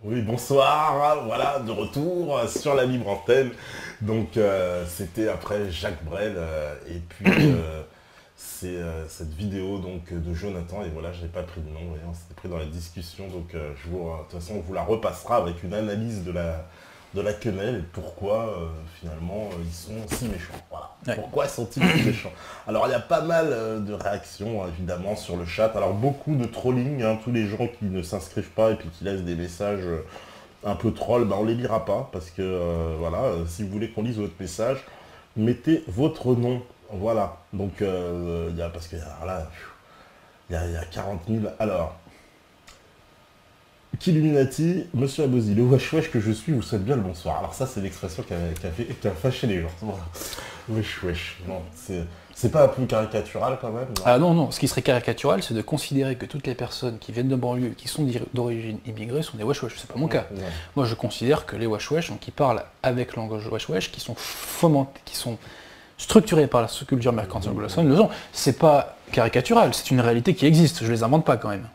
Oui, bonsoir, voilà, de retour sur la libre antenne. Donc, c'était après Jacques Brel, et puis c'est cette vidéo donc de Jonathan, et voilà, je n'ai pas pris de nom, voyons, c'était pris dans la discussion, donc de toute façon, on vous la repassera avec une analyse de la quenelle et pourquoi finalement ils sont si méchants. Voilà. Ouais. Pourquoi sont-ils si méchants? Alors, il y a pas mal de réactions, évidemment, sur le chat. Alors, beaucoup de trolling, hein, tous les gens qui ne s'inscrivent pas et puis qui laissent des messages un peu troll, on les lira pas parce que voilà, si vous voulez qu'on lise votre message, mettez votre nom. Voilà. Donc parce que alors là, il y a 40 000. Alors, qu'Illuminati, Monsieur Abosi, le wesh wesh que je suis, vous souhaite bien le bonsoir. Alors ça, c'est l'expression qui a fâché les gens. Voilà. Wesh wesh. Non, c'est pas un peu caricatural quand même, non? Ah non, non, ce qui serait caricatural, c'est de considérer que toutes les personnes qui viennent de banlieue, qui sont d'origine immigrée, sont des wesh-wesh. C'est pas mon cas. Ouais. Moi, je considère que les wesh-wesh, donc qui parlent avec langage wesh-wesh, qui sont fomentés, qui sont structurés par la sous-culture mercantile anglo-saxonne, le sont. C'est pas caricatural, c'est une réalité qui existe. Je les invente pas quand même.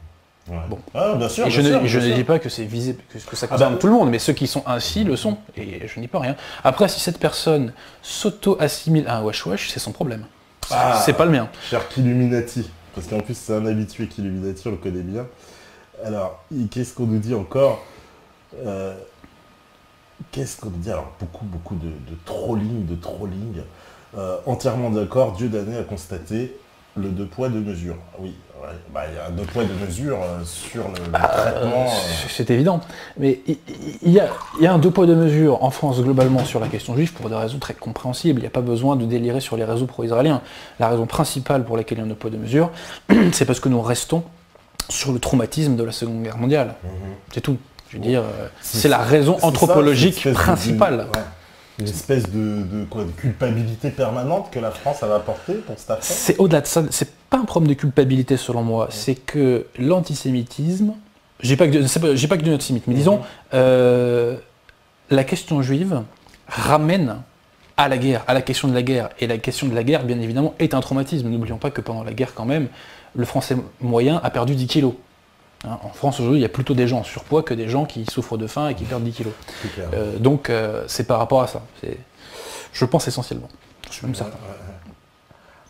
Ouais. Bon. Ah, bien sûr, Et je bien ne sûr. dis pas que c'est visé, que ça concerne tout le monde, mais ceux qui sont ainsi le sont, et je n'y peux rien. Après, si cette personne s'auto-assimile à un wesh-wesh, c'est son problème. Ah, C'est pas le mien. cher qu'Illuminati, parce qu'en plus c'est un habitué qu'Illuminati, on le connaît bien. Alors, qu'est-ce qu'on nous dit encore? Qu'est-ce qu'on nous dit? Alors, beaucoup de trolling. Entièrement d'accord, Dieudonné a constaté le deux poids, deux mesures. Oui, ouais, il y a un deux poids, deux mesures sur le traitement. C'est évident. Mais il y a un deux poids deux mesures en France globalement sur la question juive pour des raisons très compréhensibles. Il n'y a pas besoin de délirer sur les réseaux pro-israéliens. La raison principale pour laquelle il y a un deux poids deux mesures, c'est parce que nous restons sur le traumatisme de la Seconde Guerre mondiale. C'est tout. Je veux dire, c'est la raison anthropologique principale. Une espèce de culpabilité permanente que la France va apporter pour cette affaire. C'est au-delà de ça, c'est pas un problème de culpabilité selon moi, c'est que l'antisémitisme, j'ai pas que de l'antisémitisme, mais disons, la question juive ramène à la guerre, à la question de la guerre. Et la question de la guerre, bien évidemment, est un traumatisme. N'oublions pas que pendant la guerre, quand même, le Français moyen a perdu 10 kilos. Hein, en France, aujourd'hui, il y a plutôt des gens en surpoids que des gens qui souffrent de faim et qui perdent 10 kilos. Donc, c'est par rapport à ça. Je pense essentiellement. Je suis même certain.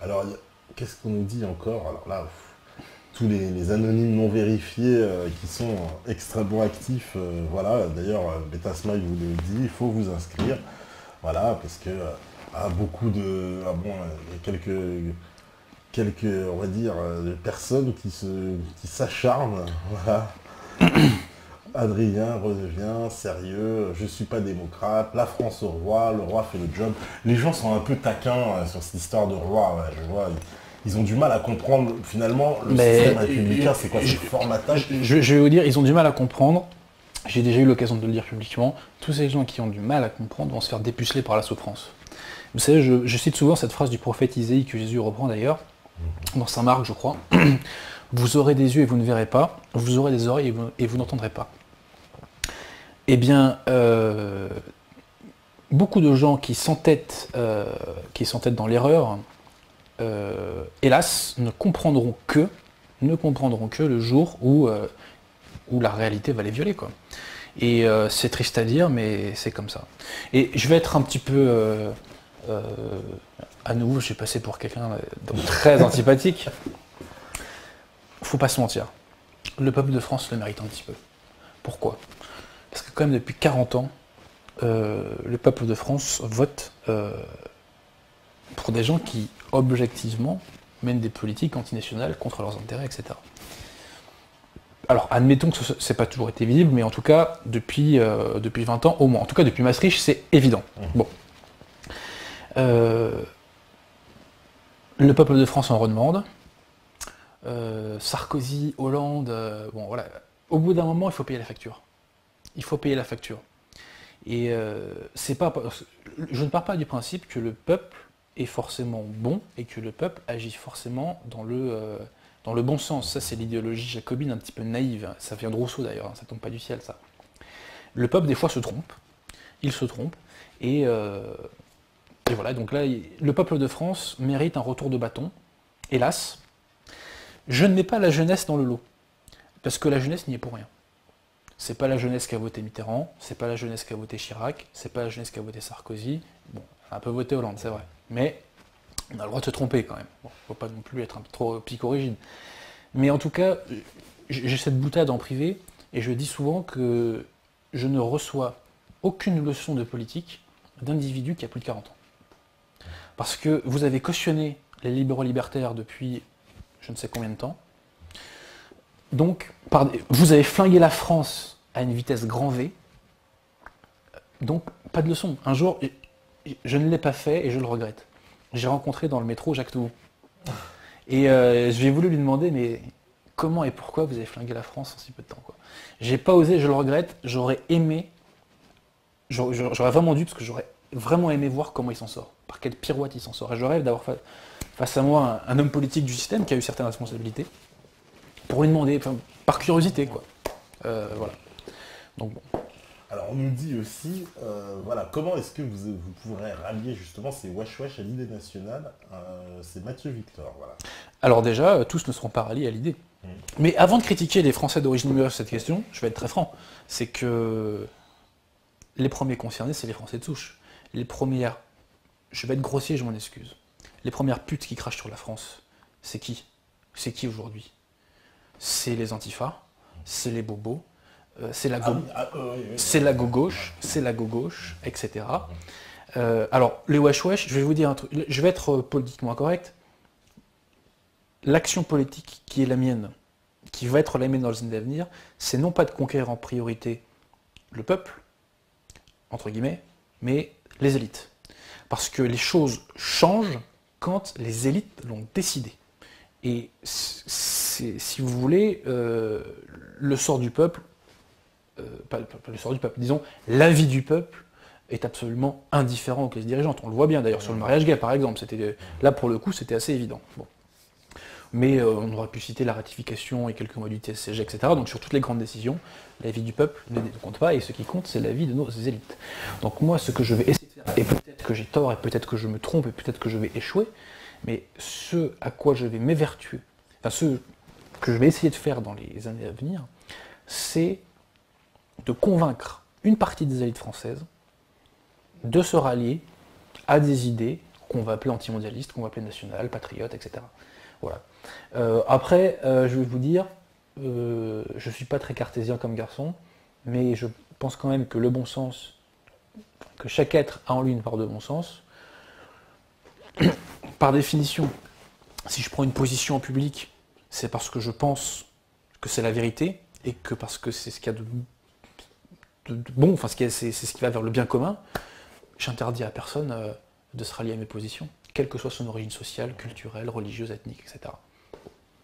Alors, qu'est-ce qu'on nous dit encore? Alors là, tous les anonymes non vérifiés qui sont extrêmement actifs, voilà, d'ailleurs, Beta Smile vous le dit, il faut vous inscrire, voilà, parce que beaucoup de... il y a quelques, on va dire, personnes qui s'acharnent, voilà. Adrien redevient sérieux, je suis pas démocrate, la France au roi, le roi fait le job. Les gens sont un peu taquins sur cette histoire de roi, ouais, je vois. Ils ont du mal à comprendre finalement le système républicain, c'est quoi, c'est le formatage. Je vais vous dire, ils ont du mal à comprendre. J'ai déjà eu l'occasion de le dire publiquement. Tous ces gens qui ont du mal à comprendre vont se faire dépuceler par la souffrance. Vous savez, je cite souvent cette phrase du prophète Isaïe que Jésus reprend d'ailleurs, dans Saint Marc, je crois. Vous aurez des yeux et vous ne verrez pas, vous aurez des oreilles et vous n'entendrez pas. Eh bien, beaucoup de gens qui s'entêtent dans l'erreur, hélas, ne comprendront que le jour où la réalité va les violer, quoi. Et c'est triste à dire, mais c'est comme ça. Et je vais être un petit peu... à nouveau, je vais passer pour quelqu'un de très antipathique. Faut pas se mentir. Le peuple de France le mérite un petit peu. Pourquoi ? Parce que quand même depuis 40 ans, le peuple de France vote pour des gens qui, objectivement, mènent des politiques antinationales contre leurs intérêts, etc. Alors, admettons que c'est pas toujours été visible, mais en tout cas, depuis 20 ans au moins. En tout cas, depuis Maastricht, c'est évident. Bon. Le peuple de France en redemande. Sarkozy, Hollande, bon voilà. Au bout d'un moment, il faut payer la facture. Il faut payer la facture. Et je ne pars pas du principe que le peuple est forcément bon et que le peuple agit forcément dans le bon sens. Ça, c'est l'idéologie jacobine un petit peu naïve. Ça vient de Rousseau d'ailleurs, ça tombe pas du ciel, ça. Le peuple, des fois, se trompe. Il se trompe. Et voilà, donc là, le peuple de France mérite un retour de bâton. Hélas, je ne mets pas la jeunesse dans le lot. Parce que la jeunesse n'y est pour rien. C'est pas la jeunesse qui a voté Mitterrand, c'est pas la jeunesse qui a voté Chirac, c'est pas la jeunesse qui a voté Sarkozy. Bon, on a un peu voté Hollande, c'est vrai. Mais on a le droit de se tromper quand même. Bon, faut pas non plus être un peu trop psychorigide. Mais en tout cas, j'ai cette boutade en privé, et je dis souvent que je ne reçois aucune leçon de politique d'individu qui a plus de 40 ans. Parce que vous avez cautionné les libéraux libertaires depuis je ne sais combien de temps. Donc, vous avez flingué la France à une vitesse grand V. Donc, pas de leçon. Un jour, je ne l'ai pas fait et je le regrette. J'ai rencontré dans le métro Jacques Toubon. Et j'ai voulu lui demander, mais comment et pourquoi vous avez flingué la France en si peu de temps, quoi. J'ai pas osé, je le regrette. J'aurais aimé, j'aurais vraiment dû, parce que j'aurais vraiment aimé voir comment il s'en sort, par quelle pirouette il s'en sort. Et je rêve d'avoir face à moi un homme politique du système qui a eu certaines responsabilités, pour lui demander, par curiosité, quoi. Voilà. Donc bon. Alors on nous dit aussi, voilà, comment est-ce que vous pourrez rallier justement ces wesh-wesh à l'idée nationale. C'est Mathieu Victor, voilà. Alors déjà, tous ne seront pas ralliés à l'idée. Mais avant de critiquer les Français d'origine immigrée sur cette question, je vais être très franc, c'est que les premiers concernés, c'est les Français de souche. Les premières, je vais être grossier, je m'en excuse, les premières putes qui crachent sur la France, c'est qui? C'est qui aujourd'hui? C'est les antifas, c'est les bobos, c'est la go-gauche, c'est la go-gauche, etc. Alors, les wesh-wesh, je vais vous dire un truc, je vais être politiquement incorrect. L'action politique qui est la mienne, qui va être la mienne dans les années à venir, c'est non pas de conquérir en priorité le peuple, entre guillemets, mais les élites. Parce que les choses changent quand les élites l'ont décidé. Et si vous voulez, le sort du peuple, pas le sort du peuple, disons, l'avis du peuple est absolument indifférent aux classes dirigeantes. On le voit bien d'ailleurs sur le mariage gay par exemple. Là pour le coup c'était assez évident. Bon. Mais on aurait pu citer la ratification et quelques mois du TSCG, etc. Donc sur toutes les grandes décisions, l'avis du peuple ne compte pas et ce qui compte c'est l'avis de nos élites. Donc moi ce que je vais essayer de faire, et peut-être que j'ai tort et peut-être que je me trompe et peut-être que je vais échouer, mais ce à quoi je vais m'évertuer, enfin ce que je vais essayer de faire dans les années à venir, c'est de convaincre une partie des élites françaises de se rallier à des idées qu'on va appeler antimondialistes, qu'on va appeler nationales, patriotes, etc. Voilà. Après, je vais vous dire, je ne suis pas très cartésien comme garçon, mais je pense quand même que le bon sens, que chaque être a en lui une part de bon sens. Par définition, si je prends une position en public, c'est parce que je pense que c'est la vérité et que parce que c'est ce qu'il y a de bon, enfin c'est ce qui va vers le bien commun. J'interdis à personne de se rallier à mes positions, quelle que soit son origine sociale, culturelle, religieuse, ethnique, etc.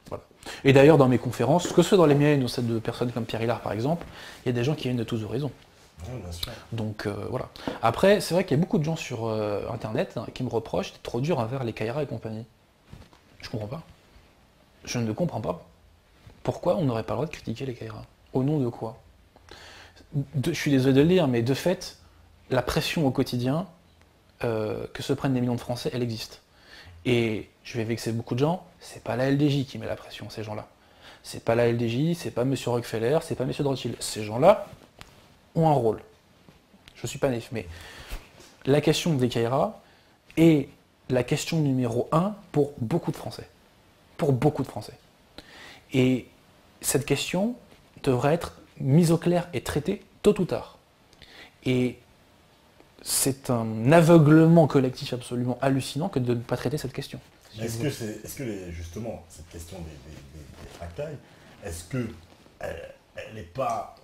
Voilà. Et d'ailleurs, dans mes conférences, que ce soit dans les miennes ou celles de personnes comme Pierre Hillard par exemple, il y a des gens qui viennent de tous horizons. Oui, bien sûr. Donc voilà. Après, c'est vrai qu'il y a beaucoup de gens sur Internet qui me reprochent d'être trop dur envers les Kaira et compagnie. Je comprends pas. Je ne comprends pas. Pourquoi on n'aurait pas le droit de critiquer les Kaira? Au nom de quoi? Je suis désolé de le dire, mais de fait, la pression au quotidien que se prennent des millions de Français, elle existe. Et je vais vexer beaucoup de gens, c'est pas la LDJ qui met la pression, ces gens-là. C'est pas la LDJ, c'est pas M. Rockefeller, c'est pas M. de Rothschild. Ces gens-là ont un rôle. Je suis pas naïf, mais la question des Kaira est la question numéro 1 pour beaucoup de Français. Pour beaucoup de Français. Et cette question devrait être mise au clair et traitée tôt ou tard. Et c'est un aveuglement collectif absolument hallucinant que de ne pas traiter cette question. Est-ce que justement, cette question des racailles, est-ce qu'elle n'est pas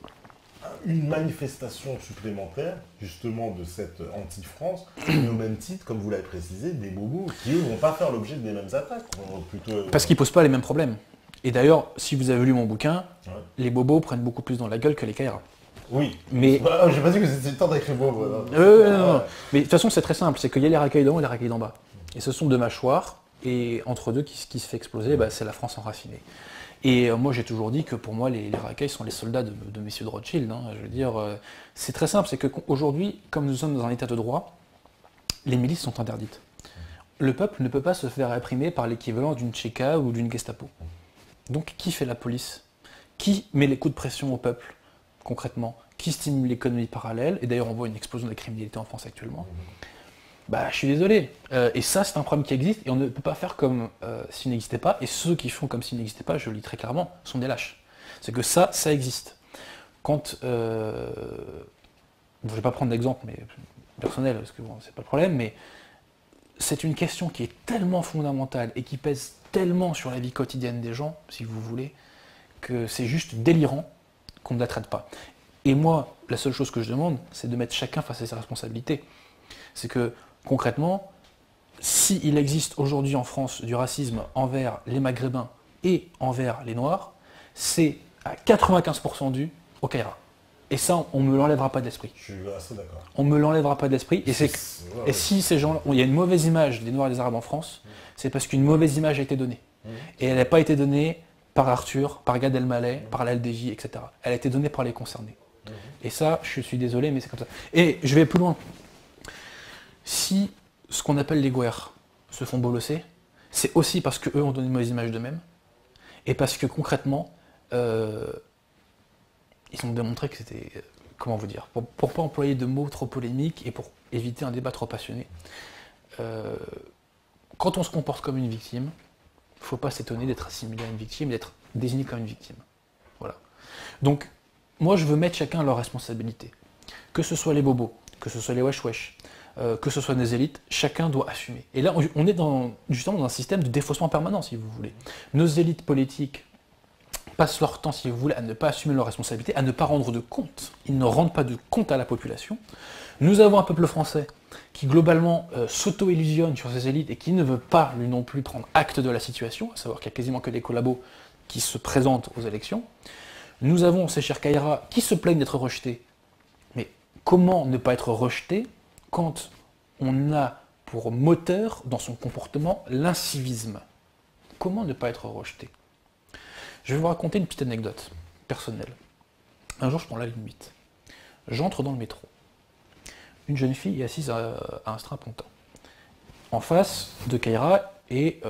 une manifestation supplémentaire, justement, de cette anti-France, mais au même titre, comme vous l'avez précisé, des bobos qui, eux, ne vont pas faire l'objet des mêmes attaques Parce qu'ils ne posent pas les mêmes problèmes. Et d'ailleurs, si vous avez lu mon bouquin, ouais, les bobos prennent beaucoup plus dans la gueule que les Kaira. Oui, mais j'ai pas dit que c'était le temps d'écrire bobos. Non. Mais de toute façon, c'est très simple, c'est qu'il y a les racailles d'en haut et les racailles d'en bas. Et ce sont deux mâchoires, et entre deux, qui se fait exploser, c'est la France enracinée. Et moi, j'ai toujours dit que pour moi, les racailles sont les soldats de messieurs de Rothschild. Hein. Je veux dire, c'est très simple, c'est qu'aujourd'hui, comme nous sommes dans un état de droit, les milices sont interdites. Le peuple ne peut pas se faire réprimer par l'équivalent d'une Tchéka ou d'une Gestapo. Donc, qui fait la police? Qui met les coups de pression au peuple concrètement, qui stimule l'économie parallèle, et d'ailleurs on voit une explosion de la criminalité en France actuellement, bah je suis désolé. Et ça, c'est un problème qui existe, et on ne peut pas faire comme s'il n'existait pas, et ceux qui font comme s'il n'existait pas, je le dis très clairement, sont des lâches. C'est que ça existe. Quand... bon, je ne vais pas prendre d'exemple, mais personnel, parce que bon, c'est pas le problème, mais c'est une question qui est tellement fondamentale et qui pèse tellement sur la vie quotidienne des gens, si vous voulez, que c'est juste délirant qu'on ne la traite pas. Et moi, la seule chose que je demande, c'est de mettre chacun face à ses responsabilités. C'est que, concrètement, s'il existe aujourd'hui en France du racisme envers les Maghrébins et envers les Noirs, c'est à 95% dû au Caïra. Et ça, on ne me l'enlèvera pas de l'esprit. Je suis assez d'accord. On ne me l'enlèvera pas de l'esprit. Et si ces gens-là, il y a une mauvaise image des Noirs et des Arabes en France, c'est parce qu'une mauvaise image a été donnée. Et elle n'a pas été donnée par Arthur, par Gad Elmaleh, par l'Al-Deji, etc. Elle a été donnée par les concernés. Et ça, je suis désolé, mais c'est comme ça. Et je vais plus loin. Si ce qu'on appelle les Gouers se font bolosser, c'est aussi parce qu'eux ont donné une mauvaise image d'eux-mêmes, et parce que concrètement, ils ont démontré que c'était, comment vous dire, pour ne pas employer de mots trop polémiques et pour éviter un débat trop passionné, quand on se comporte comme une victime, il ne faut pas s'étonner d'être assimilé à une victime, d'être désigné comme une victime. Voilà. Donc, moi je veux mettre chacun à leur responsabilité. Que ce soit les bobos, que ce soit les wesh-wesh, que ce soit des élites, chacun doit assumer. Et là, on est justement dans un système de défaussement permanent, si vous voulez. Nos élites politiques passent leur temps, si vous voulez, à ne pas assumer leurs responsabilités, à ne pas rendre de compte. Ils ne rendent pas de compte à la population. Nous avons un peuple français qui, globalement, s'auto-illusionne sur ses élites et qui ne veut pas, lui non plus, prendre acte de la situation, à savoir qu'il n'y a quasiment que des collabos qui se présentent aux élections. Nous avons ces chers Caïra qui se plaignent d'être rejetés. Mais comment ne pas être rejeté quand on a pour moteur, dans son comportement, l'incivisme? Comment ne pas être rejeté? Je vais vous raconter une petite anecdote personnelle. Un jour, je prends la ligne 8. J'entre dans le métro. Une jeune fille est assise à un strapontin. En face de Caïra, et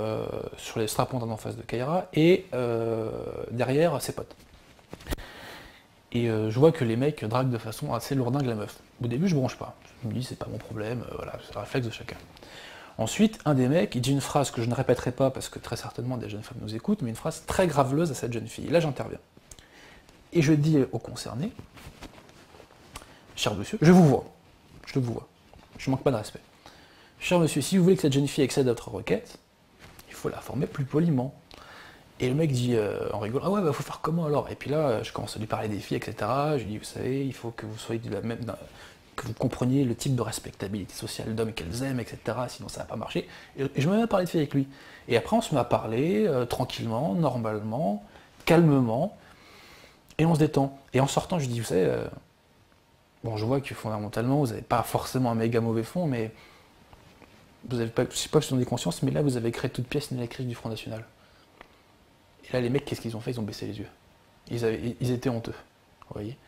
sur les strapontins en face de Caïra, et derrière ses potes. Et je vois que les mecs draguent de façon assez lourdingue la meuf. Au début, je bronche pas. Je me dis, c'est pas mon problème, voilà, c'est le réflexe de chacun. Ensuite, un des mecs, il dit une phrase que je ne répéterai pas parce que très certainement des jeunes femmes nous écoutent, mais une phrase très graveleuse à cette jeune fille. Et là, j'interviens. Et je dis au concerné, cher monsieur, je vous vois, je vous vois, je manque pas de respect. Cher monsieur, si vous voulez que cette jeune fille accède à votre requête, il faut la former plus poliment. Et le mec dit en rigolant, ah ouais, bah faut faire comment alors? Et puis là, je commence à lui parler des filles, etc. Je lui dis, vous savez, il faut que vous soyez de la même, que vous compreniez le type de respectabilité sociale d'hommes qu'elles aiment, etc. Sinon ça va pas marcher. Et je me mets à parler de filles avec lui. Et après on se met à parler tranquillement, normalement, calmement, et on se détend. Et en sortant, je lui dis, vous savez, bon, je vois que fondamentalement, vous n'avez pas forcément un méga mauvais fond, mais vous avez pas, je sais pas si vous en avez conscience, mais là vous avez créé toute pièce une électrice du Front National. Et là, les mecs, qu'est-ce qu'ils ont fait? Ils ont baissé les yeux. Ils étaient honteux. Vous voyez?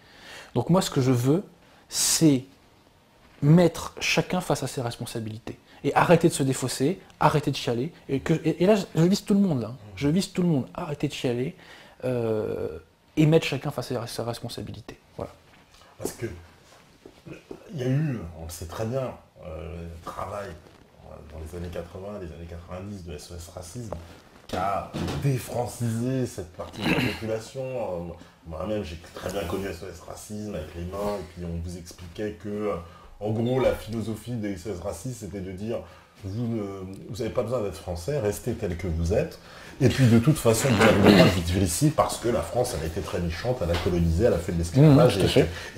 Donc moi, ce que je veux, c'est mettre chacun face à ses responsabilités. Et arrêter de se défausser, arrêter de chialer. Et là, je vise tout le monde. Là. Je vise tout le monde. Arrêter de chialer et mettre chacun face à ses responsabilités. Voilà. Parce que il y a eu, on le sait très bien, le travail dans les années 80, les années 90 de SOS Racisme, qui a défrancisé cette partie de la population. Moi-même, j'ai très bien connu SOS Racisme avec les mains, et puis on vous expliquait que, en gros, la philosophie des SOS Racisme, c'était de dire vous n'avez pas besoin d'être français, restez tel que vous êtes. Et puis de toute façon, vous n'avez pas de vivre ici parce que la France, elle a été très méchante, elle a colonisé, elle a fait de l'esclavage.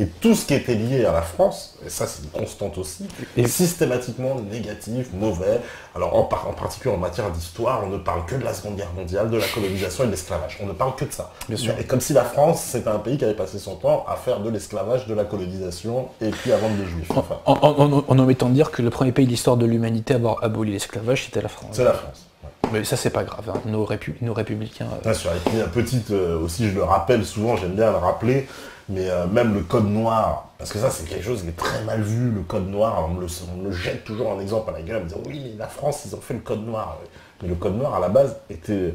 Et tout ce qui était lié à la France, et ça c'est une constante aussi, est systématiquement négatif, mauvais. Alors en particulier en matière d'histoire, on ne parle que de la Seconde Guerre mondiale, de la colonisation et de l'esclavage. On ne parle que de ça. Bien sûr. Et comme si la France, c'était un pays qui avait passé son temps à faire de l'esclavage, de la colonisation, et puis à vendre des juifs. Enfin. En omettant de dire que le premier pays de l'histoire de l'humanité à avoir aboli l'esclavage, c'était la France. C'est la France. Mais ça, c'est pas grave, hein. Nos républicains... Bien sûr, et puis une petite, aussi je le rappelle souvent, j'aime bien le rappeler, mais même le code noir, parce que ça c'est quelque chose qui est très mal vu, le code noir, on me le jette toujours en exemple à la gueule, en me disant oui mais la France ils ont fait le code noir. Mais le code noir à la base était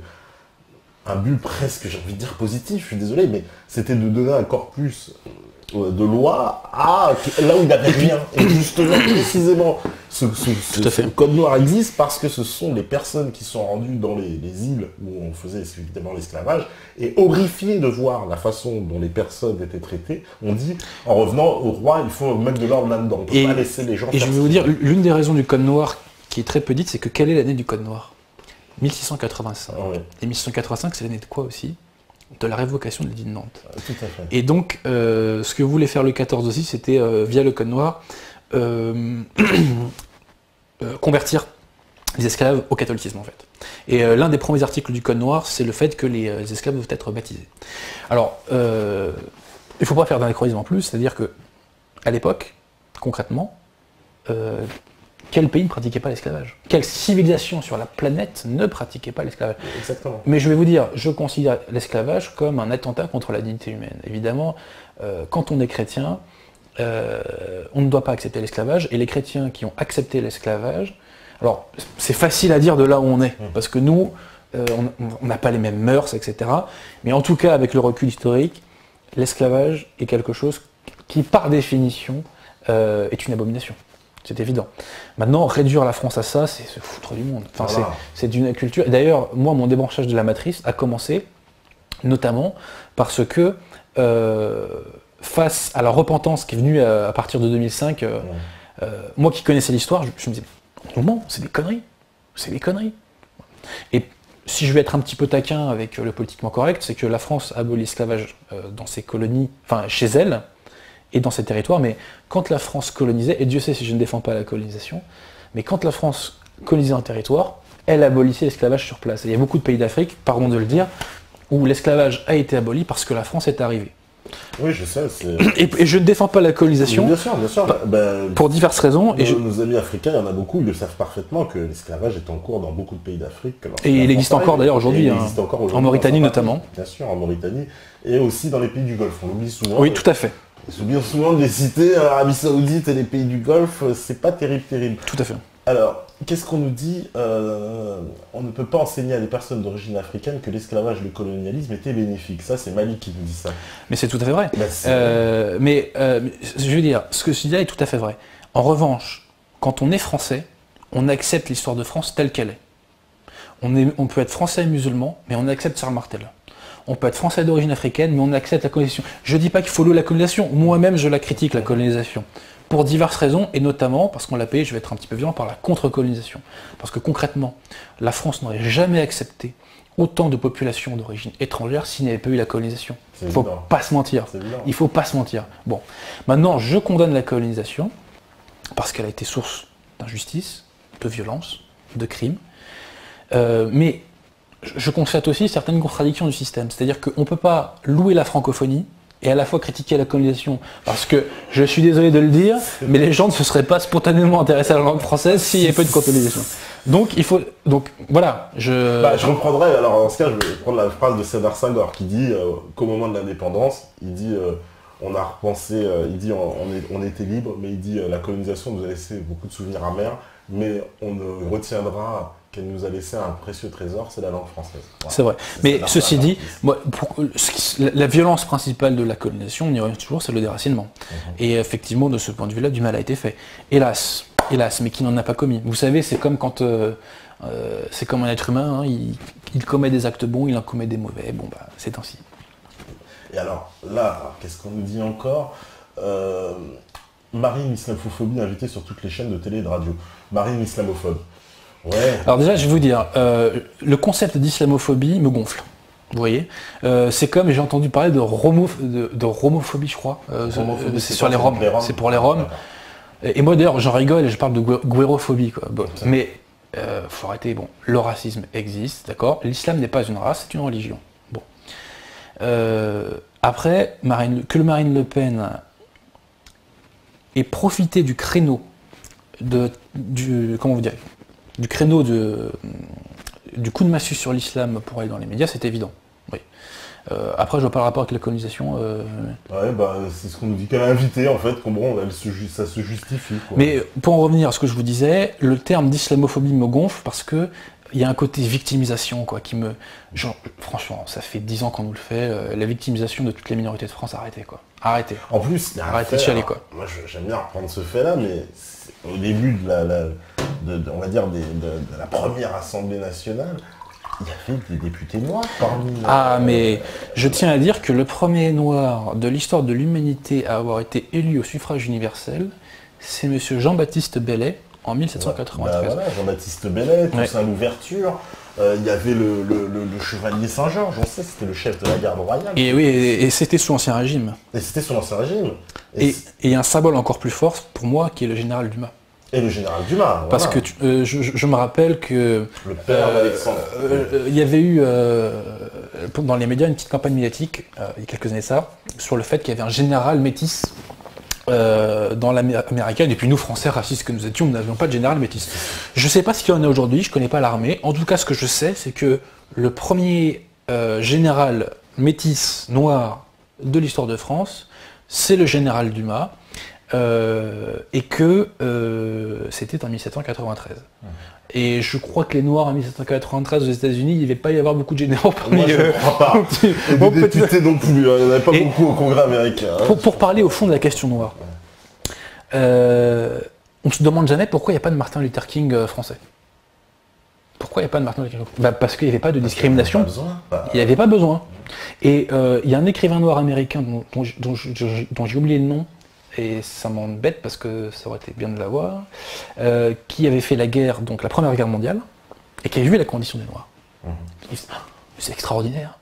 un but presque, j'ai envie de dire positif, je suis désolé, mais c'était de donner un corpus de loi à là où il n'y avait rien. Et justement, précisément, ce code noir existe parce que ce sont les personnes qui sont rendues dans les îles où on faisait évidemment l'esclavage, et horrifiées de voir la façon dont les personnes étaient traitées, on dit, en revenant au roi, il faut mettre de l'ordre là-dedans. On ne peut pas laisser les gens faire. Et je vais vous dire, l'une des raisons du code noir qui est très peu dite, c'est que quelle est l'année du code noir ? 1685. Ah ouais. Et 1685, c'est l'année de quoi aussi ? De la révocation de l'édit de Nantes. Tout à fait. Et donc, ce que voulait faire le 14 aussi, c'était, via le code noir, convertir les esclaves au catholicisme, en fait. Et l'un des premiers articles du code noir, c'est le fait que les esclaves doivent être baptisés. Alors, il ne faut pas faire d'anachronisme en plus, c'est-à-dire que à l'époque, concrètement, quel pays ne pratiquait pas l'esclavage ? Quelle civilisation sur la planète ne pratiquait pas l'esclavage ? Exactement. Mais je vais vous dire, je considère l'esclavage comme un attentat contre la dignité humaine. Évidemment, quand on est chrétien, on ne doit pas accepter l'esclavage, et les chrétiens qui ont accepté l'esclavage, alors c'est facile à dire de là où on est, parce que nous, on n'a pas les mêmes mœurs, etc. Mais en tout cas, avec le recul historique, l'esclavage est quelque chose qui, par définition, est une abomination. C'est évident. Maintenant, réduire la France à ça, c'est se foutre du monde. Enfin, voilà. C'est d'une culture. Et d'ailleurs, moi, mon débranchage de la matrice a commencé notamment parce que, face à la repentance qui est venue à partir de 2005, moi qui connaissais l'histoire, je me disais, non, c'est des conneries. C'est des conneries. Et si je vais être un petit peu taquin avec le politiquement correct, c'est que la France a aboli l'esclavage dans ses colonies, enfin chez elle, et dans ses territoires, mais quand la France colonisait, et Dieu sait si je ne défends pas la colonisation, mais quand la France colonisait un territoire, elle abolissait l'esclavage sur place. Et il y a beaucoup de pays d'Afrique, pardon de le dire, où l'esclavage a été aboli parce que la France est arrivée. Oui, je sais. Et je ne défends pas la colonisation, bien sûr. pour diverses raisons. Nos amis africains, il y en a beaucoup, ils le savent parfaitement que l'esclavage est en cours dans beaucoup de pays d'Afrique. Et il existe encore d'ailleurs aujourd'hui, en Mauritanie notamment. Bien sûr, en Mauritanie, et aussi dans les pays du Golfe. On l'oublie souvent. Oui, tout à fait. On oublie souvent de les citer, l'Arabie Saoudite et les pays du Golfe, c'est pas terrible. Tout à fait. Alors, qu'est-ce qu'on nous dit ? On ne peut pas enseigner à des personnes d'origine africaine que l'esclavage et le colonialisme étaient bénéfiques. Ça, c'est Malik qui nous dit ça. Mais c'est tout à fait vrai. Je veux dire, ce que je dis là est tout à fait vrai. En revanche, quand on est français, on accepte l'histoire de France telle qu'elle est. On peut être français et musulman, mais on accepte Charles Martel. On peut être français d'origine africaine, mais on accepte la colonisation. Je ne dis pas qu'il faut la colonisation. Moi-même, je la critique, la colonisation. Pour diverses raisons, et notamment parce qu'on l'a payé, je vais être un petit peu violent, par la contre-colonisation. Parce que concrètement, la France n'aurait jamais accepté autant de populations d'origine étrangère s'il n'y avait pas eu la colonisation. Il ne faut pas se mentir. Il ne faut pas se mentir. Bon, maintenant, je condamne la colonisation parce qu'elle a été source d'injustice, de violence, de crimes. Mais je constate aussi certaines contradictions du système. C'est-à-dire qu'on ne peut pas louer la francophonie et à la fois critiquer la colonisation. Parce que, je suis désolé de le dire, mais les gens ne se seraient pas spontanément intéressés à la langue française s'il n'y avait pas eu de colonisation. Donc, voilà. Je reprendrai, alors en ce cas, je vais prendre la phrase de Sédar Senghor qui dit qu'au moment de l'indépendance, il dit on a repensé, il dit on était libre, mais il dit la colonisation nous a laissé beaucoup de souvenirs amers, mais on ne retiendra qu'elle nous a laissé un précieux trésor, c'est la langue française. Voilà. C'est vrai. Mais ceci dit, la violence principale de la colonisation, on y revient toujours, c'est le déracinement. Et effectivement, de ce point de vue-là, du mal a été fait. Hélas, mais qui n'en a pas commis. Vous savez, c'est comme quand c'est comme un être humain, il commet des actes bons, il en commet des mauvais. Bon, c'est ainsi. Et alors, là, qu'est-ce qu'on nous dit encore ? Marine islamophobie invitée sur toutes les chaînes de télé et de radio. Marine islamophobe. Ouais. Alors déjà, je vais vous dire, le concept d'islamophobie me gonfle. Vous voyez, c'est comme j'ai entendu parler de romophobie, je crois. C'est sur les Roms. C'est pour les Roms. Et moi d'ailleurs, j'en rigole et je parle de guérophobie, quoi. Bon, mais faut arrêter. Bon, le racisme existe, d'accord. L'islam n'est pas une race, c'est une religion. Bon. Après, que Marine Le Pen ait profité du créneau du créneau du coup de massue sur l'islam pour aller dans les médias, c'est évident. Oui. Après, je vois pas le rapport avec la colonisation. Ouais, c'est ce qu'on nous dit qu'elle a invité, en fait, ça se justifie. Quoi. Mais pour en revenir à ce que je vous disais, le terme d'islamophobie me gonfle parce que il y a un côté victimisation, quoi, franchement, ça fait 10 ans qu'on nous le fait, la victimisation de toutes les minorités de France, arrêtez, quoi. Arrêtez. En plus, il y a Arrêtez de chialer, quoi. Moi, j'aime bien reprendre ce fait-là, mais au début on va dire, de la première Assemblée nationale, il y avait des députés noirs parmi... Ah, mais je tiens à dire que le premier noir de l'histoire de l'humanité à avoir été élu au suffrage universel, c'est monsieur Jean-Baptiste Bellay, en 1793. Voilà, Jean-Baptiste Bellay, Toussaint Louverture, il y avait le chevalier Saint-Georges, on sait, c'était le chef de la garde royale. Et oui, et c'était sous l'Ancien Régime. Et c'était sous l'Ancien Régime. Et un symbole encore plus fort pour moi qui est le général Dumas. Et le général Dumas, voilà. Parce que je me rappelle que le père d'Alexandre. Il y avait eu dans les médias une petite campagne médiatique, il y a quelques années ça, sur le fait qu'il y avait un général métis dans l'américaine, et puis nous Français racistes que nous étions, nous n'avions pas de général métis. Je ne sais pas ce qu'il y en a aujourd'hui, je ne connais pas l'armée. En tout cas, ce que je sais, c'est que le premier général métis noir de l'histoire de France, c'est le général Dumas. Et que c'était en 1793. Et je crois que les Noirs en 1793 aux États-Unis, il ne devait pas y avoir beaucoup de généraux parmi eux. Moi, je ne crois pas. Et des députés non plus, il n'y en avait pas beaucoup au Congrès américain. Pour parler au fond de la question noire, on ne se demande jamais pourquoi il n'y a pas de Martin Luther King français. Pourquoi il n'y a pas de Martin Luther King ? Parce qu'il n'y avait pas de discrimination. Il n'y avait pas besoin. Et il y a un écrivain noir américain dont j'ai oublié le nom, et ça m'embête parce que ça aurait été bien de l'avoir, qui avait fait la guerre, donc la Première Guerre mondiale, et qui avait vu la condition des Noirs. C'est extraordinaire.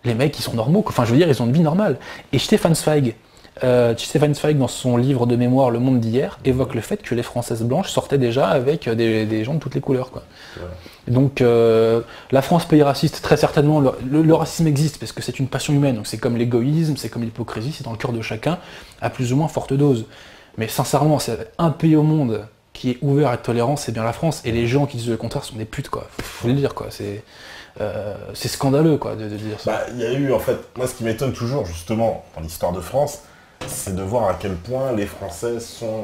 Les mecs, ils sont normaux, enfin je veux dire, ils ont une vie normale. Et Stefan Zweig, dans son livre de mémoire Le Monde d'hier, évoque le fait que les Françaises blanches sortaient déjà avec des gens de toutes les couleurs, quoi. Ouais. Donc la France pays raciste, très certainement, le racisme existe parce que c'est une passion humaine, donc c'est comme l'égoïsme, c'est comme l'hypocrisie, c'est dans le cœur de chacun, à plus ou moins forte dose. Mais sincèrement, c'est un pays au monde qui est ouvert à la tolérance, c'est bien la France, et les gens qui disent le contraire sont des putes, quoi. Faut le dire, quoi. C'est scandaleux, quoi, de dire ça. Il y a eu, en fait, moi ce qui m'étonne toujours, justement, dans l'histoire de France, c'est de voir à quel point les Français sont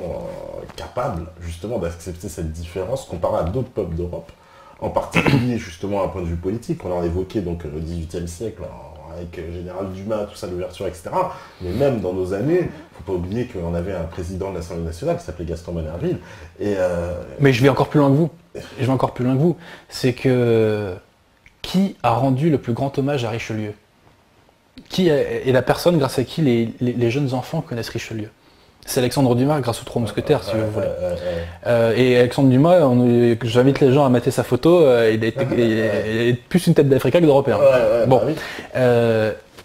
capables, justement, d'accepter cette différence comparé à d'autres peuples d'Europe. En particulier, justement, d'un point de vue politique, on a évoqué donc le XVIIIe siècle, avec le général Dumas, tout ça, l'ouverture, etc. Mais même dans nos années, il ne faut pas oublier qu'on avait un président de l'Assemblée nationale qui s'appelait Gaston Manerville. Mais je vais encore plus loin que vous. C'est que qui a rendu le plus grand hommage à Richelieu ? Qui est la personne grâce à qui les jeunes enfants connaissent Richelieu ? C'est Alexandre Dumas grâce aux Trois Mousquetaires, si vous voulez. Et Alexandre Dumas, j'invite les gens à mater sa photo, il est plus une tête d'Africain que d'Européen. Bon.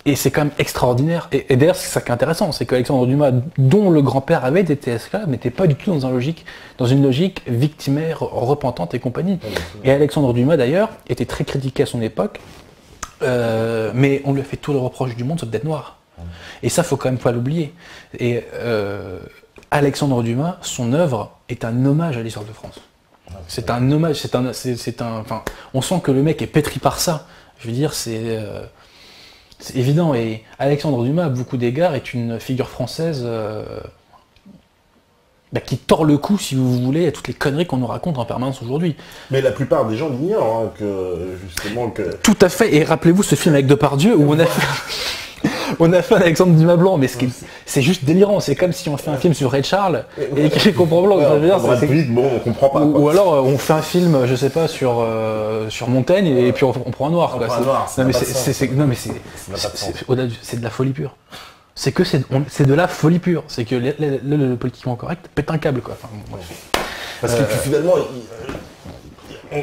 Et c'est quand même extraordinaire. Et d'ailleurs, c'est ça qui est intéressant, c'est qu'Alexandre Dumas, dont le grand-père avait été esclave, n'était pas du tout dans une logique victimaire, repentante et compagnie. Et Alexandre Dumas, d'ailleurs, était très critiqué à son époque, mais on lui a fait tout le reproche du monde sauf d'être noir. Et ça, faut quand même pas l'oublier. Et Alexandre Dumas, son œuvre est un hommage à l'histoire de France. C'est un hommage, enfin, on sent que le mec est pétri par ça. Je veux dire, c'est évident. Et Alexandre Dumas, à beaucoup d'égards, est une figure française qui tord le cou, si vous voulez, à toutes les conneries qu'on nous raconte en permanence aujourd'hui. Mais la plupart des gens l'ignorent, que... Tout à fait. Et rappelez-vous ce film avec Depardieu où on a fait Alexandre Dumas blanc, mais c'est juste délirant. C'est comme si on fait un film sur Ray Charles et qu'il comprend blanc. On comprend pas. Ou alors on fait un film, je sais pas, sur Montaigne et puis on prend un noir. C'est de la folie pure. C'est de la folie pure. C'est que le politiquement correct pète un câble, quoi. Enfin, parce que finalement,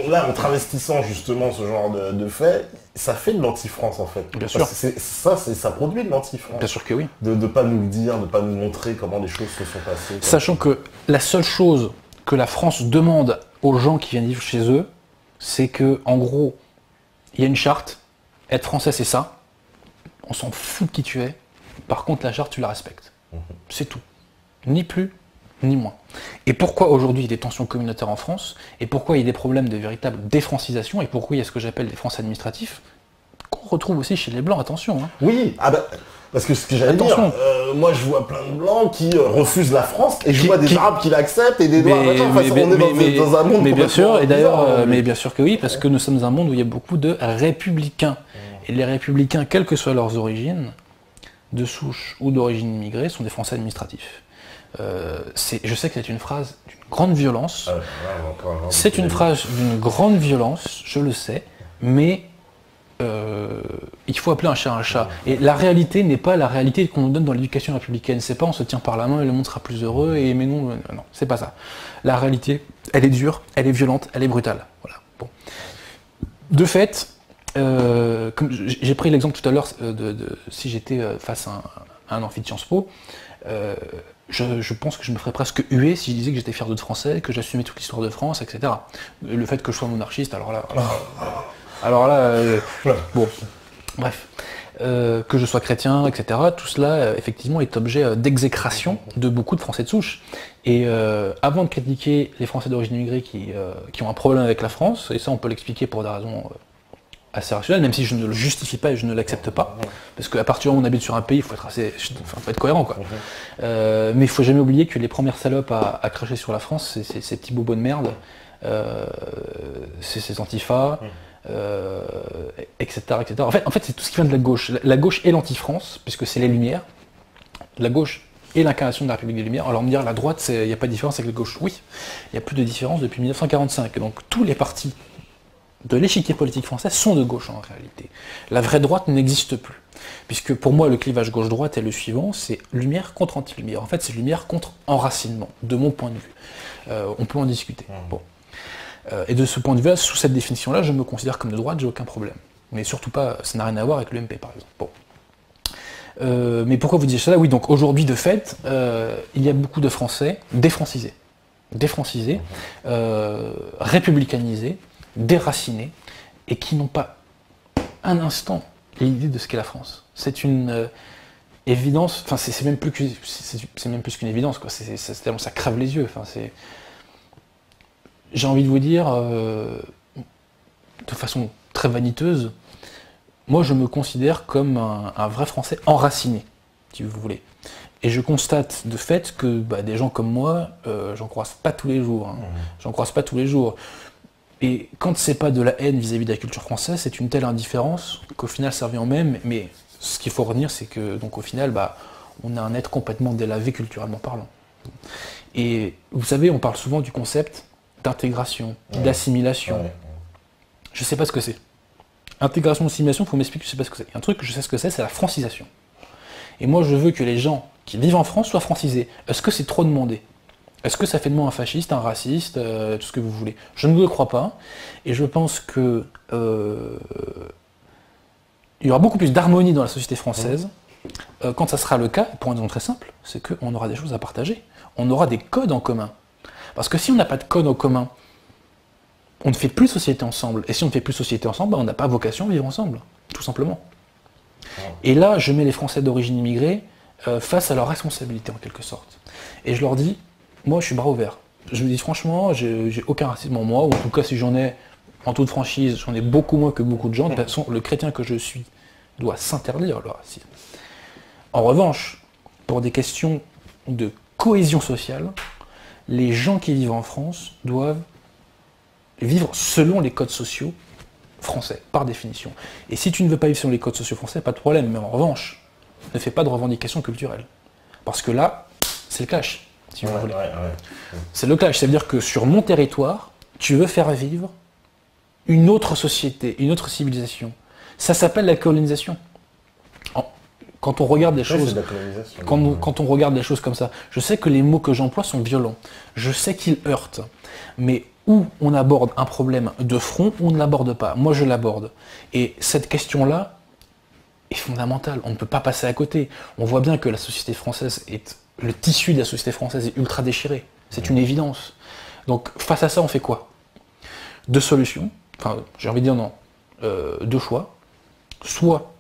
là, en travestissant justement ce genre de fait, ça fait de l'anti-France en fait. Bien sûr. Ça produit de l'anti-France. Bien sûr que oui. De ne pas nous le dire, de ne pas nous montrer comment les choses se sont passées. Sachant que la seule chose que la France demande aux gens qui viennent vivre chez eux, c'est que, en gros, il y a une charte, être français c'est ça, on s'en fout de qui tu es, par contre la charte tu la respectes. C'est tout. Ni plus, ni moins. Et pourquoi aujourd'hui il y a des tensions communautaires en France, et pourquoi il y a des problèmes de véritable défrancisation, et pourquoi il y a ce que j'appelle des Français administratifs, qu'on retrouve aussi chez les Blancs, attention. Hein. Oui, parce que ce que j'allais dire, moi je vois plein de Blancs qui refusent la France, et je vois des Arabes qui l'acceptent, et des Noirs, on est dans un monde... Mais bien sûr, et d'ailleurs, mais bien sûr que oui, parce que nous sommes un monde où il y a beaucoup de républicains. Et les républicains, quelles que soient leurs origines, de souche ou d'origine immigrée sont des Français administratifs. Je sais que c'est une phrase d'une grande violence. C'est une phrase d'une grande violence, je le sais, mais il faut appeler un chat un chat. Et la réalité n'est pas la réalité qu'on nous donne dans l'éducation républicaine. C'est pas on se tient par la main et le monde sera plus heureux et mais non, non, c'est pas ça. La réalité, elle est dure, elle est violente, elle est brutale. Voilà. Bon. De fait, comme j'ai pris l'exemple tout à l'heure si j'étais face à un amphi de Sciences Po, je pense que je me ferais presque huer si je disais que j'étais fier d'être français, que j'assumais toute l'histoire de France, etc. Le fait que je sois monarchiste, alors là, bon, bref, que je sois chrétien, etc. Tout cela, effectivement, est objet d'exécration de beaucoup de Français de souche. Et avant de critiquer les Français d'origine immigrée qui ont un problème avec la France, et ça on peut l'expliquer pour des raisons assez rationnelles, même si je ne le justifie pas et je ne l'accepte pas, parce qu'à partir du moment où on habite sur un pays, il faut être cohérent, quoi. Mais il ne faut jamais oublier que les premières salopes à cracher sur la France, c'est ces petits bobos de merde, c'est ces antifas, etc., etc. En fait, c'est tout ce qui vient de la gauche. La gauche est l'anti-France, puisque c'est les Lumières. La gauche est l'incarnation de la République des Lumières. Alors on me dire, la droite, il n'y a pas de différence avec la gauche. Oui, il n'y a plus de différence depuis 1945. Donc tous les partis de l'échiquier politique français sont de gauche en réalité. La vraie droite n'existe plus. Puisque pour moi, le clivage gauche-droite est le suivant, c'est Lumière contre anti-Lumière. En fait, c'est Lumière contre enracinement, de mon point de vue. On peut en discuter. Bon. Et de ce point de vue, sous cette définition-là, je me considère comme de droite, j'ai aucun problème. Mais surtout pas, ça n'a rien à voir avec l'UMP par exemple. Bon. Mais pourquoi vous dites ça? Oui, donc aujourd'hui, de fait, il y a beaucoup de Français défrancisés, républicanisés, déracinés, et qui n'ont pas un instant l'idée de ce qu'est la France. C'est une évidence, enfin c'est même plus qu'une évidence, quoi. C'est tellement ça crève les yeux. Enfin, j'ai envie de vous dire, de façon très vaniteuse, moi je me considère comme un vrai Français enraciné, si vous voulez. Et je constate de fait que des gens comme moi, j'en croise pas tous les jours. J'en croise pas tous les jours. Et quand c'est pas de la haine vis-à-vis de la culture française, c'est une telle indifférence qu'au final ça revient au même. Mais ce qu'il faut retenir, c'est que donc au final, on a un être complètement délavé culturellement parlant. Et vous savez, on parle souvent du concept d'intégration, d'assimilation. Je sais pas ce que c'est. Intégration, assimilation, il faut m'expliquer, je sais pas ce que c'est. Un truc que je sais ce que c'est la francisation. Et moi, je veux que les gens qui vivent en France soient francisés. Est-ce que c'est trop demandé? Est-ce que ça fait de moi un fasciste, un raciste, tout ce que vous voulez? Je ne le crois pas. Et je pense que il y aura beaucoup plus d'harmonie dans la société française quand ça sera le cas, pour une raison très simple, c'est qu'on aura des choses à partager. On aura des codes en commun. Parce que si on n'a pas de code en commun, on ne fait plus société ensemble. Et si on ne fait plus société ensemble, on n'a pas vocation à vivre ensemble, tout simplement. Et là, je mets les Français d'origine immigrée face à leurs responsabilités, en quelque sorte. Et je leur dis, moi, je suis bras ouverts. Je me dis franchement, j'ai aucun racisme en moi, ou en tout cas, si j'en ai, en toute franchise, j'en ai beaucoup moins que beaucoup de gens. De toute façon, le chrétien que je suis doit s'interdire le racisme. En revanche, pour des questions de cohésion sociale, les gens qui vivent en France doivent vivre selon les codes sociaux français, par définition. Et si tu ne veux pas vivre selon les codes sociaux français, pas de problème. Mais en revanche, ne fais pas de revendications culturelles. Parce que là, c'est le clash, si vous voulez. C'est le clash. C'est-à-dire que sur mon territoire, tu veux faire vivre une autre société, une autre civilisation. Ça s'appelle la colonisation. Quand on regarde des choses, quand on regarde des choses comme ça, je sais que les mots que j'emploie sont violents. Je sais qu'ils heurtent. Mais où on aborde un problème de front, ou on ne l'aborde pas. Moi, je l'aborde. Et cette question-là est fondamentale. On ne peut pas passer à côté. On voit bien que la société française le tissu de la société française est ultra déchiré. C'est une évidence. Donc, face à ça, on fait quoi? Deux solutions. Enfin, j'ai envie de dire non. Deux choix. Soit,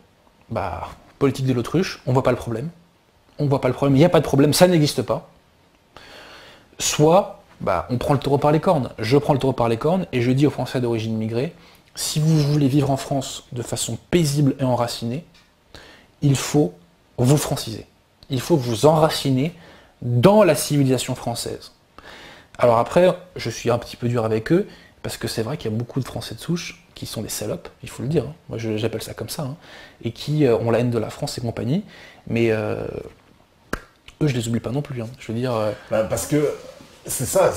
politique de l'autruche, on voit pas le problème. On voit pas le problème, il n'y a pas de problème, ça n'existe pas. Soit, on prend le taureau par les cornes. Je prends le taureau par les cornes et je dis aux Français d'origine immigrée, si vous voulez vivre en France de façon paisible et enracinée, il faut vous franciser. Il faut vous enraciner dans la civilisation française. Alors après, je suis un petit peu dur avec eux, parce que c'est vrai qu'il y a beaucoup de Français de souche qui sont des salopes, il faut le dire, hein. Moi j'appelle ça comme ça, hein, et qui ont la haine de la France et compagnie, mais eux je les oublie pas non plus, hein. Je veux dire... Parce que c'est ça,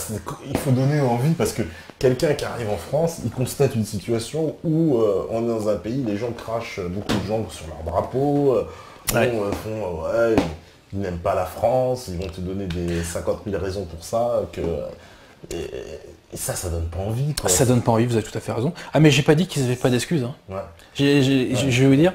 il faut donner envie, parce que quelqu'un qui arrive en France, il constate une situation où on est dans un pays, les gens crachent, beaucoup de gens sur leur drapeau, ils n'aiment pas la France, ils vont te donner des 50 000 raisons pour ça, et ça donne pas envie, quoi. Ça donne pas envie, vous avez tout à fait raison. Ah mais j'ai pas dit qu'ils avaient pas d'excuses, hein. Ouais. Je vais vous dire,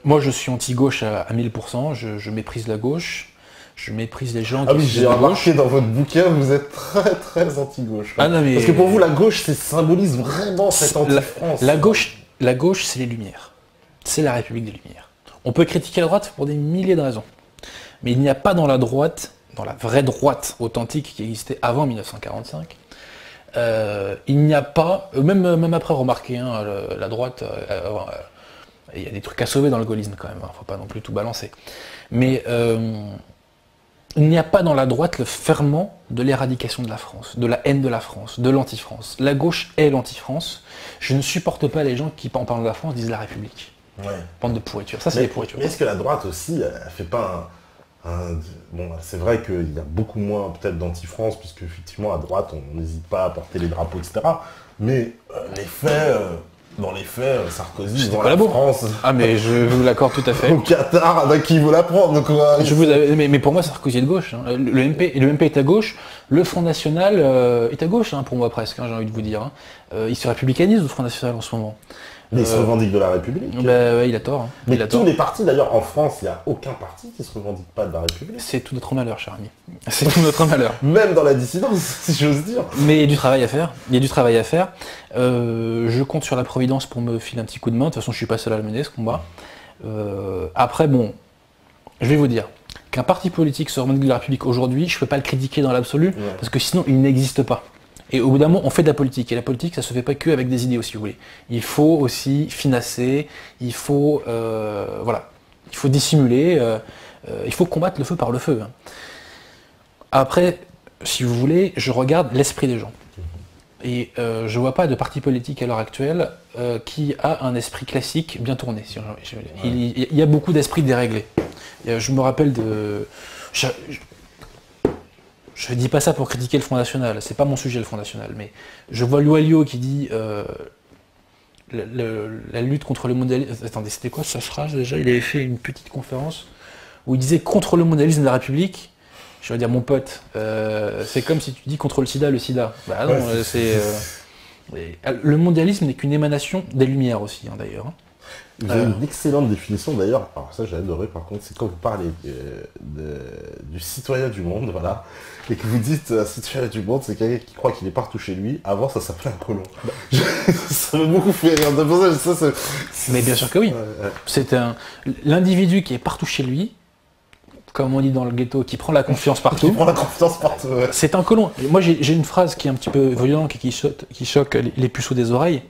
moi je suis anti-gauche à 1000%, je méprise la gauche, je méprise les gens qui oui, sont j'ai de remarqué gauche. dans votre bouquin, vous êtes très très anti-gauche. Ah non, mais... Parce que pour vous, la gauche, ça symbolise vraiment cette anti-France. La gauche, c'est les Lumières. C'est la République des Lumières. On peut critiquer la droite pour des milliers de raisons. Mais il n'y a pas dans la droite, dans la vraie droite authentique qui existait avant 1945, il n'y a pas, même après, remarquez, hein, la droite, il y a des trucs à sauver dans le gaullisme quand même, hein, faut pas non plus tout balancer. Mais il n'y a pas dans la droite le ferment de l'éradication de la France, de la haine de la France, de l'anti-France. La gauche est l'anti-France. Je ne supporte pas les gens qui, en parlant de la France, disent la République. Ouais. Bande de pourriture. Ça, c'est des pourritures. Mais est-ce que la droite aussi, elle fait pas bon, c'est vrai qu'il y a beaucoup moins peut-être d'anti-France, puisque effectivement à droite, on n'hésite pas à porter les drapeaux, etc. Mais dans les faits, Sarkozy vend la France. Ah mais je vous l'accorde tout à fait. Au Qatar, qui veut la prendre, quoi. Mais pour moi, Sarkozy est de gauche, hein. Le MP est à gauche. Le Front National est à gauche, hein, pour moi presque, hein, j'ai envie de vous dire, hein. Il se républicanise, le Front National, en ce moment. Mais il se revendique de la République. Ouais, il a tort. Hein. Mais tous les partis, d'ailleurs, en France, il n'y a aucun parti qui se revendique pas de la République. C'est tout notre malheur, cher ami. C'est tout notre malheur. Même dans la dissidence, si j'ose dire. Mais il y a du travail à faire. Il y a du travail à faire. Je compte sur la Providence pour me filer un petit coup de main. De toute façon, je suis pas seul à le mener, ce combat. Après, bon, je vais vous dire qu'un parti politique se revendique de la République aujourd'hui, je peux pas le critiquer dans l'absolu, parce que sinon, il n'existe pas. Et au bout d'un moment, on fait de la politique. Et la politique, ça se fait pas que avec des idéaux, si vous voulez. Il faut aussi finasser, il faut, voilà, il faut dissimuler, il faut combattre le feu par le feu. Hein. Après, si vous voulez, je regarde l'esprit des gens. Et je vois pas de parti politique à l'heure actuelle qui a un esprit classique bien tourné. Il y a beaucoup d'esprits déréglés. Je me rappelle de... Je ne dis pas ça pour critiquer le Front National, c'est pas mon sujet le Front National, mais je vois Loualio qui dit la lutte contre le mondialisme. Attendez, c'était quoi sa phrase déjà? Il avait fait une petite conférence où il disait contre le mondialisme de la République. Je vais dire, mon pote, c'est comme si tu dis contre le sida. Bah non, le mondialisme n'est qu'une émanation des Lumières aussi, hein, d'ailleurs. Vous avez une excellente définition d'ailleurs, alors ça j'ai adoré par contre, c'est quand vous parlez du citoyen du monde, voilà, et que vous dites un citoyen du monde, c'est quelqu'un qui croit qu'il est partout chez lui, avant ça s'appelait un colon. Ça m'a beaucoup fait rire, mais bien sûr que oui, c'est l'individu qui est partout chez lui, comme on dit dans le ghetto, qui prend la confiance partout. Ouais. C'est un colon. Moi j'ai une phrase qui est un petit peu violente et qui choque les puceaux des oreilles.